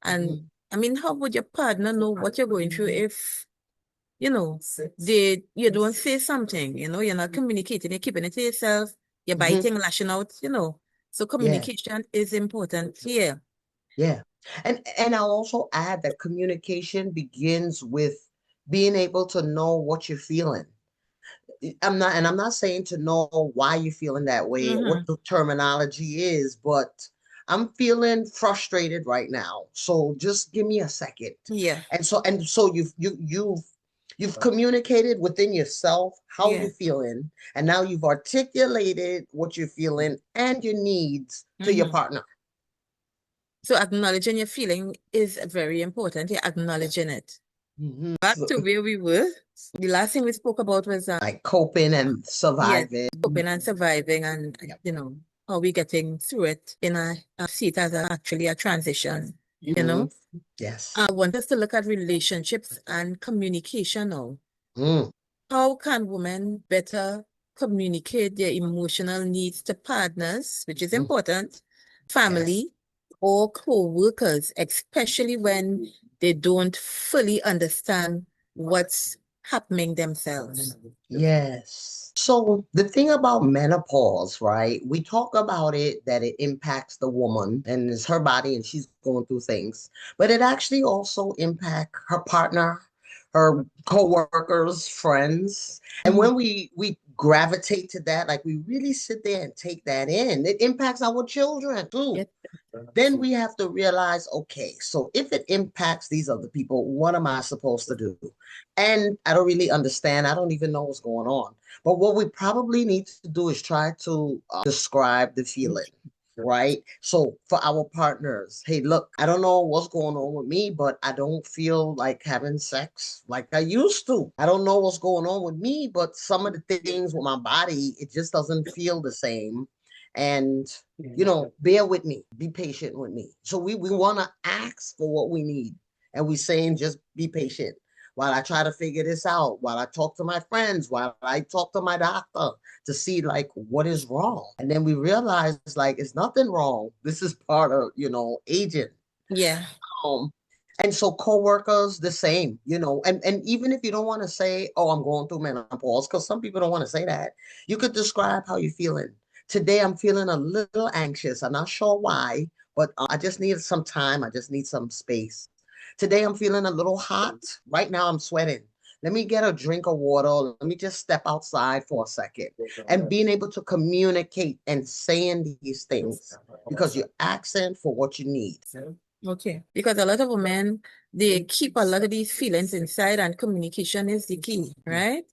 And I mean, how would your partner know what you're going through if, you know, you don't say something, you're not communicating, you're keeping it to yourself, you're biting, lashing out, So Yeah. communication is important here. Yeah. And I'll also add that communication begins with being able to know what you're feeling. I'm not saying to know why you're feeling that way or what Mm-hmm. the terminology is, but I'm feeling frustrated right now. So just give me a second. Yeah. And so you've communicated within yourself how Yeah. you're feeling, and now you've articulated what you're feeling and your needs to your Mm-hmm. partner. So acknowledging your feeling is very important. You're acknowledging it. Back So, to where we were. The last thing we spoke about was like coping and yes, surviving. coping and surviving, and Yep. how we getting through it. I see it as actually a transition. Mhm. Yes. I want us to look at relationships and communication now. Mm. How can women better communicate their emotional needs to partners, which is Mm. important, Yes. family, or co-workers, especially when they don't fully understand what's happening themselves? Yes. So the thing about menopause, right? We talk about it that it impacts the woman and it's her body and she's going through things, but it actually also impact her partner, her co-workers, friends. And Mhm. when we gravitate to that, like we really sit there and take that in, it impacts our children too. Yes. Then we have to realize, okay, so if it impacts these other people, what am I supposed to do? And I don't really understand. I don't even know what's going on. But what we probably need to do is try to describe the feeling, right? So for our partners, hey, look, I don't know what's going on with me, but I don't feel like having sex like I used to. I don't know what's going on with me, but some of the things with my body, it just doesn't feel the same. And bear with me, be patient with me. So we want to ask for what we need. And we saying just be patient while I try to figure this out, while I talk to my friends, while I talk to my doctor to see like what is wrong. And then we realize like it's nothing wrong. This is part of, aging. Yeah. Um, and so coworkers, the same, and even if you don't want to say, oh, I'm going through menopause, because some people don't want to say that, you could describe how you're feeling. Today, I'm feeling a little anxious. I'm not sure why, but I just need some time. I just need some space. Today, I'm feeling a little hot. Right now, I'm sweating. Let me get a drink of water. Let me just step outside for a second. And being able to communicate and saying these things because you're asking for what you need. Okay. Because a lot of women, they keep a lot of these feelings inside, and communication is the key, right?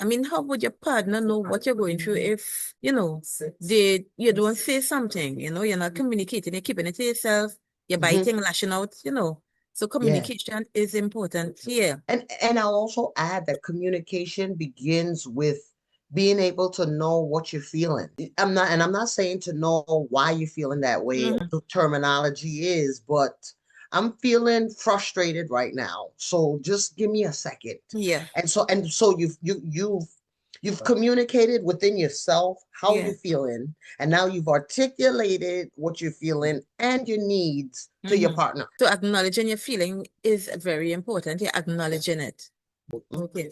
I mean, how would your partner know what you're going through if, you don't say something, you're not communicating, you're keeping it to yourself, you're Mhm. biting, lashing out, So Yeah. communication is important here. And I'll also add that communication begins with being able to know what you're feeling. I'm not saying to know why you're feeling that way or Mhm. what the terminology is, but I'm feeling frustrated right now. So just give me a second. Yeah. And so you've communicated within yourself how Yeah. you're feeling, and now you've articulated what you're feeling and your needs to your hmm partner. So acknowledging your feeling is very important. You're acknowledging it. Okay.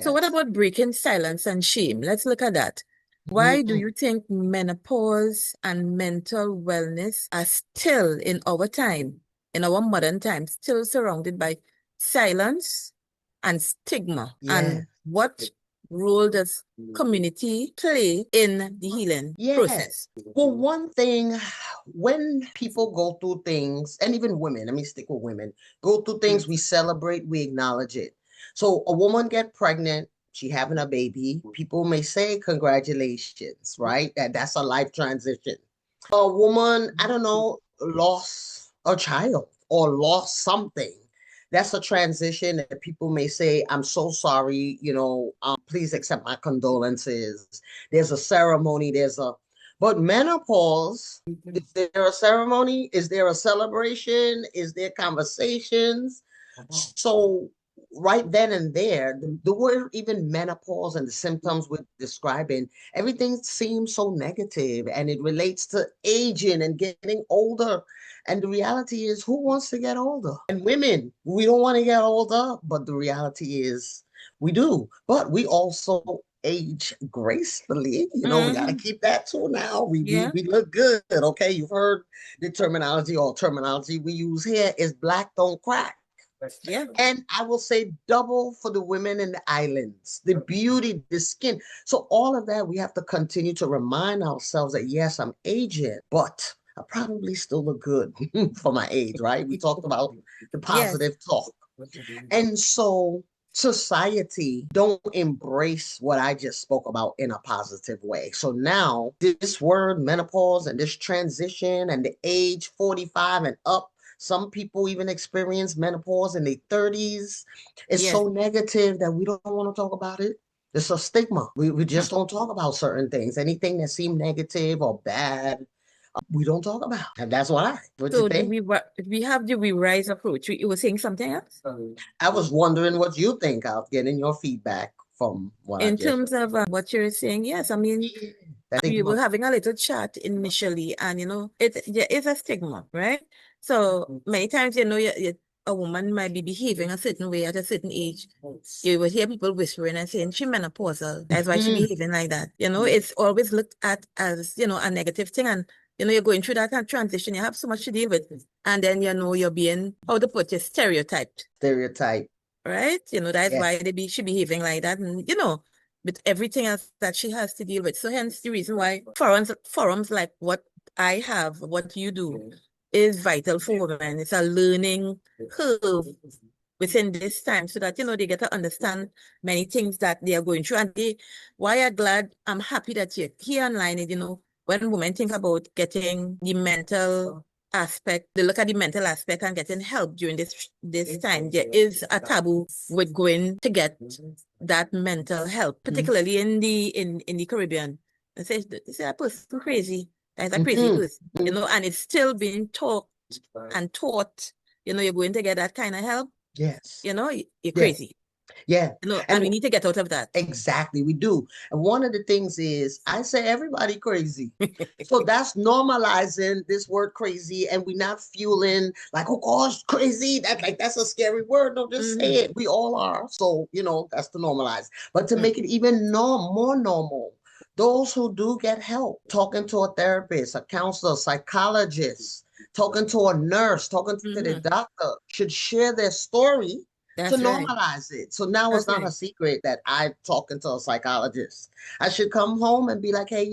So what Yes. about breaking silence and shame? Let's look at that. Why do Mhm. you think menopause and mental wellness are still in our time, in our modern time, still surrounded by silence and stigma? Yeah. And what role does community play in the healing Yeah. process? Well, one thing, when people go through things, and even women, let me stick with women, go through things, we celebrate, we acknowledge it. So a woman get pregnant, she having a baby, people may say congratulations, right? That's a life transition. A woman, I don't know, lost a child or lost something. That's a transition that people may say, I'm so sorry, please accept my condolences. There's a ceremony, but menopause, is there a ceremony? Is there a celebration? Is there conversations? So right then and there, the word even menopause and the symptoms we're describing, everything seems so negative and it relates to aging and getting older. And the reality is, who wants to get older? And women, we don't want to get older, but the reality is we do. But we also age gracefully. You know, we got to Hmm. keep that too now. We, we, Yeah. we look good. Okay. You've heard the terminology, or terminology we use here is black don't crack. Yeah. And I will say double for the women in the islands, the beauty, the skin. So all of that, we have to continue to remind ourselves that yes, I'm aging, but I probably still look good for my age, right? We talked about the Yes. positive talk. And so society don't embrace what I just spoke about in a positive way. So now this word menopause and this transition and the age 45 and up, some people even experience menopause in their 30s. It's Yes. so negative that we don't want to talk about it. It's a stigma. We just don't talk about certain things. Anything that seems negative or bad, we don't talk about. And that's why. What you So think? we have the we rise approach. You were saying something else? I was wondering what you think of getting your feedback from what I In just terms of what you're saying, yes, I mean, yeah, that we stigma. were having a little chat initially, and there is a stigma, right? So many times, a woman might be behaving a certain way at a certain age. You would hear people whispering and saying she menopausal. That's why she Mm, behaving like that. It's always looked at as, a negative thing. And, you're going through that kind of transition. You have so much to deal with. And then, you're being, how to put it, stereotyped, stereotype. right? That's Yes. why she behaving like that. And, with everything else that she has to deal with. So hence the reason why forums like what I have, what you do, is vital for women. It's a learning curve within this time so that, they get to understand many things that they are going through. And I'm happy that you're here online, when women think about getting the mental aspect, they look at the mental aspect and getting help during this time. There is a taboo with going to get that mental help, particularly in the Caribbean. They say a person crazy. That's a crazy Mm-hmm. person, and it's still being taught and taught, you're going to get that kind of help, Yes. you're Yeah. crazy, Yeah. and And we need to get out of that. exactly, we do. And one of the things is I say everybody crazy. So that's normalizing this word crazy, and we're not fueling like, oh gosh, crazy. That's a scary word. No, just say Hmm. it. We all are. So, that's to normalize. But to make it even more normal, those who do get help, talking to a therapist, a counselor, psychologist, talking to a nurse, talking to the Hmm. doctor, should share their story to That's right. normalize it. So now it's That's not a right. secret that I'm talking to a psychologist. I should come home and be like, hey,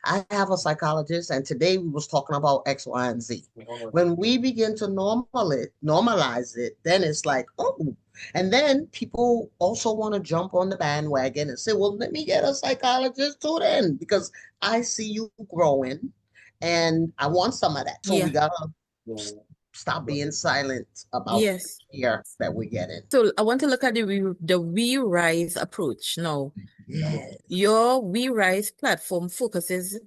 I have a psychologist, and today we was talking about X, Y, and Z. When we begin to normalize it, then it's like, oh. And then people also want to jump on the bandwagon and say, well, let me get a psychologist too then, because I see you growing and I want some of that. So we Yeah. gotta stop being silent about Yes. the care that we're getting. So I want to look at the We Rise approach now. Yes. Your We Rise platform focuses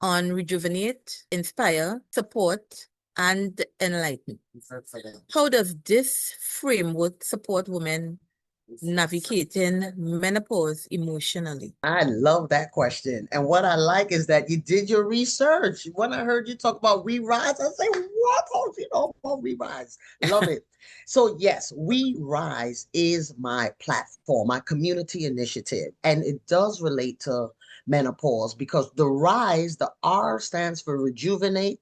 on rejuvenate, inspire, support, and enlighten. How does this framework support women navigating menopause emotionally? I love that question. And what I like is that you did your research. When I heard you talk about We Rise, I say, what? Oh, you know about We Rise. Love it. So, yes, We Rise is my platform, my community initiative. And it does relate to menopause because the rise, the R stands for rejuvenate,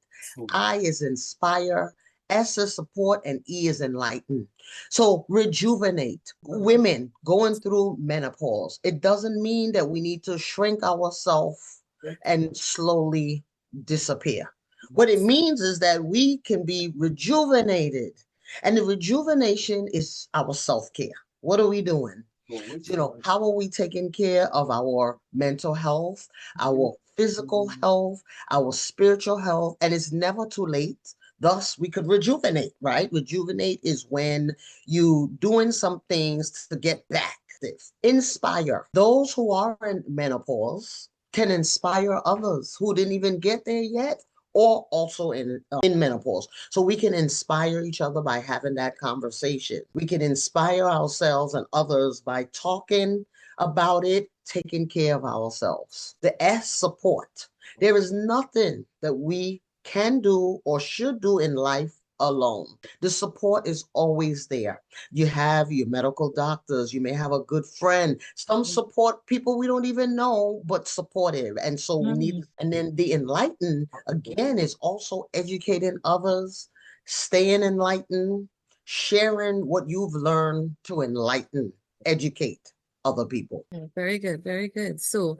I is inspire, S is support, and E is enlighten. So rejuvenate women going through menopause. It doesn't mean that we need to shrink ourselves and slowly disappear. What it means is that we can be rejuvenated. And the rejuvenation is our self-care. What are we doing? How are we taking care of our mental health, our physical health, our spiritual health? And it's never too late. Thus, we could rejuvenate, right? Rejuvenate is when you doing some things to get back. Inspire those who are in menopause can inspire others who didn't even get there yet or also in menopause. So we can inspire each other by having that conversation. We can inspire ourselves and others by talking about it, taking care of ourselves. The S, support. There is nothing that we can do or should do in life alone. The support is always there. You have your medical doctors, you may have a good friend, some support people we don't even know, but supportive. And so we need, and then the enlightened again is also educating others, staying enlightened, sharing what you've learned to enlighten, educate other people. Very good, very good. So,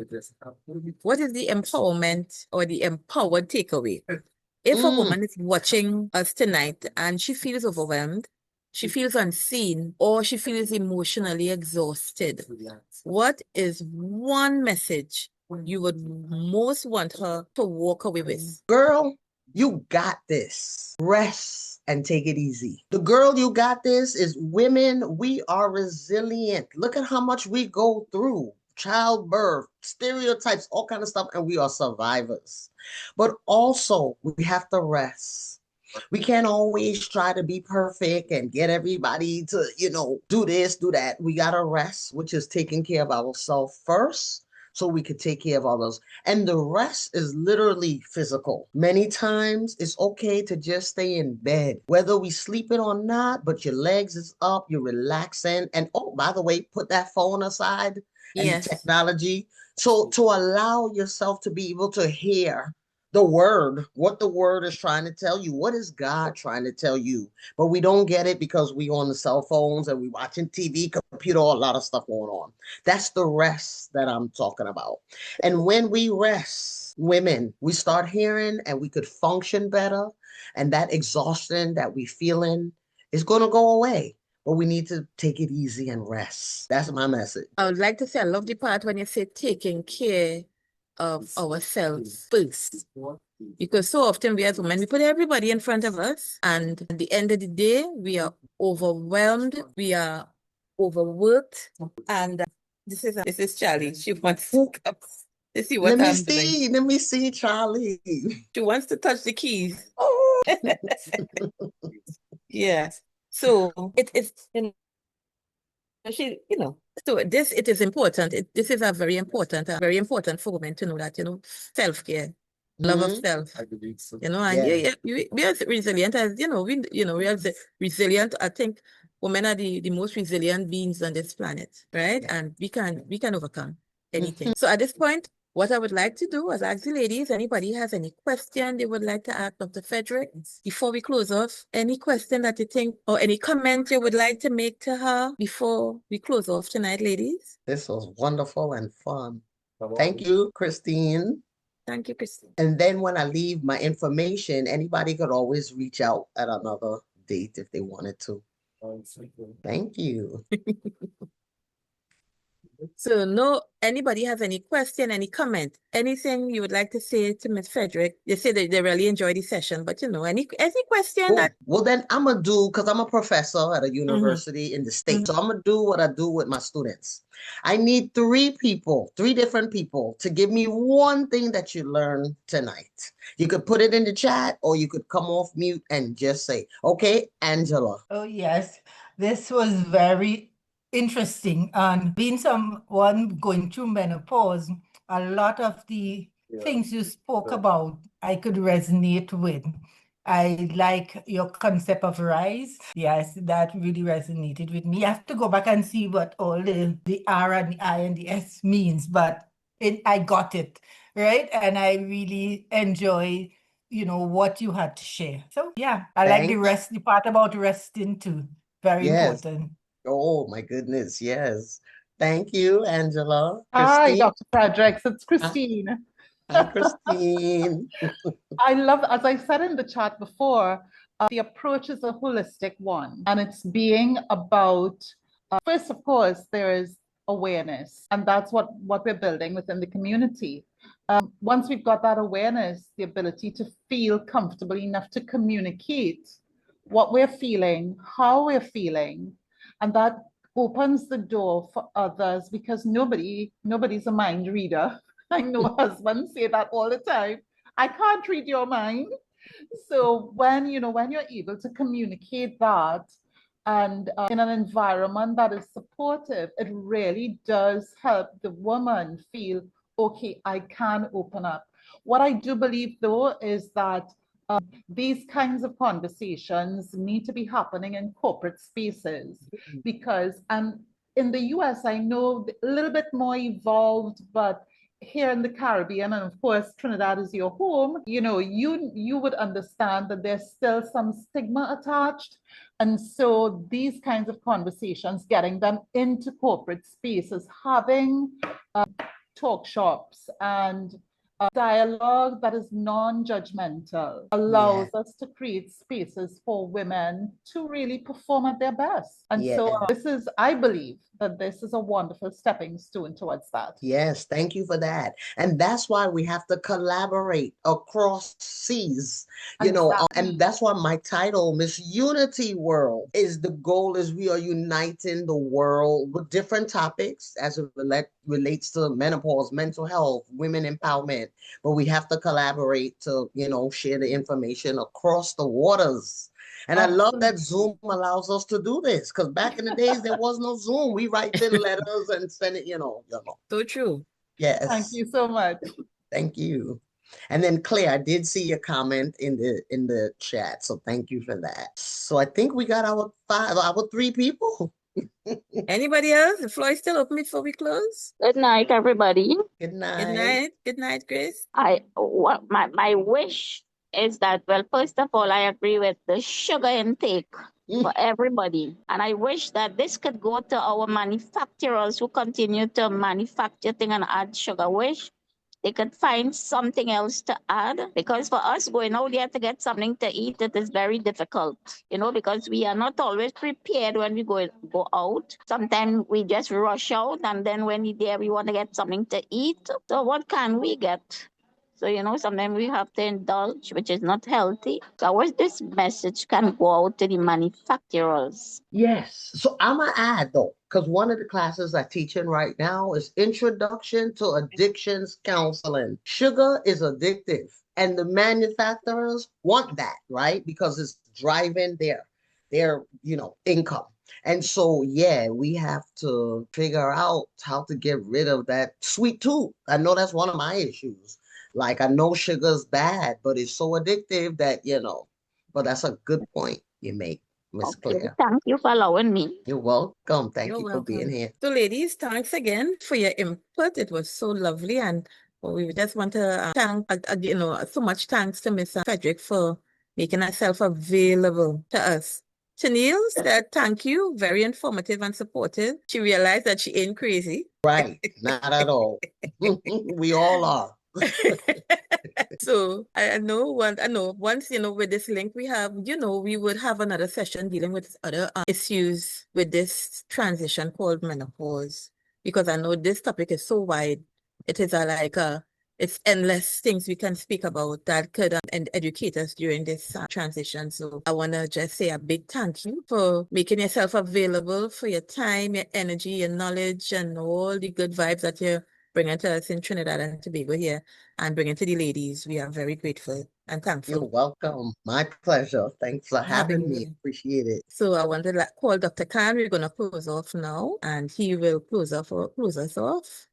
what is the empowerment or the empowered takeaway? If a Mm, woman is watching us tonight and she feels overwhelmed, she feels unseen, or she feels emotionally exhausted, what is one message you would most want her to walk away with? girl, you got this. Rest and take it easy. The girl, you got this is women. We are resilient. Look at how much we go through childbirth, stereotypes, all kind of stuff, and we are survivors. But also, we have to rest. We can't always try to be perfect and get everybody to, do this, do that. We got to rest, which is taking care of ourselves first so we could take care of others. And the rest is literally physical. Many times it's okay to just stay in bed, whether we sleeping or not, but your legs is up, you're relaxing. And oh, by the way, put that phone aside and Yes. technology. So to allow yourself to be able to hear the word, what the word is trying to tell you. What is God trying to tell you? But we don't get it because we on the cell phones and we watching TV, computer, a lot of stuff going on. That's the rest that I'm talking about. And when we rest, women, we start hearing and we could function better. And that exhaustion that we feeling is going to go away. But we need to take it easy and rest. That's my message. I would like to say I love the part when you say taking care of ourselves first. Because so often we as women, we put everybody in front of us, and at the end of the day, we are overwhelmed, we are overworked, and this is Charlie. She wants to come to see what I'm doing. Let me see, Charlie. She wants to touch the keys. Oh, Yes. So it's she, so this it is important. This is a very important for women to know that, self-care, love of mhm. self, and Yes. we are resilient as we are resilient. I think women are the most resilient beings on this planet, right? And we can overcome anything. Mhm. So at this point, what I would like to do is ask the ladies, anybody has any question they would like to ask Dr. Frederick before we close off? Any question that you think or any comment you would like to make to her before we close off tonight, ladies? This was wonderful and fun. Thank you, Christine. Thank you, Christine. And then when I leave my information, anybody could always reach out at another date if they wanted to. Thank you. So no, anybody has any question, any comment, anything you would like to say to Ms. Frederick? They say that they really enjoyed the session, but any question Cool. that Well, then I'm gonna do because I'm a professor at a Mhm. university in the state. So I'm gonna do what I do with my students. I need three different people to give me one thing that you learned tonight. You could put it in the chat or you could come off mute and just say, okay, Angela. Oh, yes. This was very interesting. And being someone going through menopause, a lot of the things you spoke about, I could resonate with. I like your concept of rise. Yes, that really resonated with me. I have to go back and see what all the R and the I and the S means, but I got it, right? And I really enjoy what you had to share. So yeah, I like Thanks. the part about resting too. Very Yes. important. Oh my goodness. Yes. Thank you, Angela. Hi, Christine. Dr. Fredericks. It's Hi, Christine. hi, Christine. I love, as I said in the chat before, the approach is a holistic one, and it's being about, first, of course, there is awareness, and that's what we're building within the community. Once we've got that awareness, the ability to feel comfortable enough to communicate what we're feeling, how we're feeling, and that opens the door for others because nobody's a mind reader. I know husbands say that all the time. I can't read your mind. So when you're able to communicate that and in an environment that is supportive, it really does help the woman feel, okay, I can open up. What I do believe though is that these kinds of conversations need to be happening in corporate spaces because, and in the US, I know a little bit more evolved, but here in the Caribbean, and of course Trinidad is your home, you would understand that there's still some stigma attached. And so these kinds of conversations, getting them into corporate spaces, having talk shops and dialogue that is non-judgmental allows us to create spaces for women to really perform at their best. And so I believe that this is a wonderful stepping stone towards that. Yes, thank you for that. And that's why we have to collaborate across seas, and that's why my title, Miss Unity World, is the goal is we are uniting the world with different topics as it relates to menopause, mental health, women empowerment. But we have to collaborate to, share the information across the waters. And I love that Zoom allows us to do this because back in the days, there was no Zoom. We write in letters and send it, So true. Yes. Thank you so much. Thank you. And then Claire, I did see your comment in the chat. So thank you for that. So I think we got our 3 people. Anybody else? The floor is still open before we close. Good night, everybody. Good night. Good night. Good night, Grace. My wish is that, well, first of all, I agree with the sugar intake for everybody. And I wish that this could go to our manufacturers who continue to manufacture things and add sugar. Wish they could find something else to add, because for us going out there to get something to eat, it is very difficult, because we are not always prepared when we go out. Sometimes we just rush out, and then when we're there, we want to get something to eat. So what can we get? So, sometimes we have to indulge, which is not healthy. So I wish this message can go out to the manufacturers. Yes. So I'm going to add, though, because one of the classes I teach in right now is Introduction to Addictions Counseling. Sugar is addictive, and the manufacturers want that, right? Because it's driving their income. And so, we have to figure out how to get rid of that sweet tooth. I know that's one of my issues. Like, I know sugar's bad, but it's so addictive that, but that's a good point you make, Miss Claire. Thank you for allowing me. You're welcome. Thank You're you welcome for being here. So ladies, thanks again for your input. It was so lovely. And we just want to thank, so much thanks to Miss Frederick for making herself available to us. Chanel said, thank you. Very informative and supportive. She realized that she ain't crazy. Right. Not at all. We all are. So I know once, with this link we have, we would have another session dealing with other issues with this transition called menopause, because I know this topic is so wide. It is it's endless things we can speak about that could educate us during this transition. So I want to just say a big thank you for making yourself available, for your time, your energy, your knowledge, and all the good vibes that you're bringing to us in Trinidad and Tobago here and bringing to the ladies. We are very grateful and thankful. You're welcome. My pleasure. Thanks for having me. Appreciate it. So I want to call Dr. Khan. We're going to close off now, and he will close us off.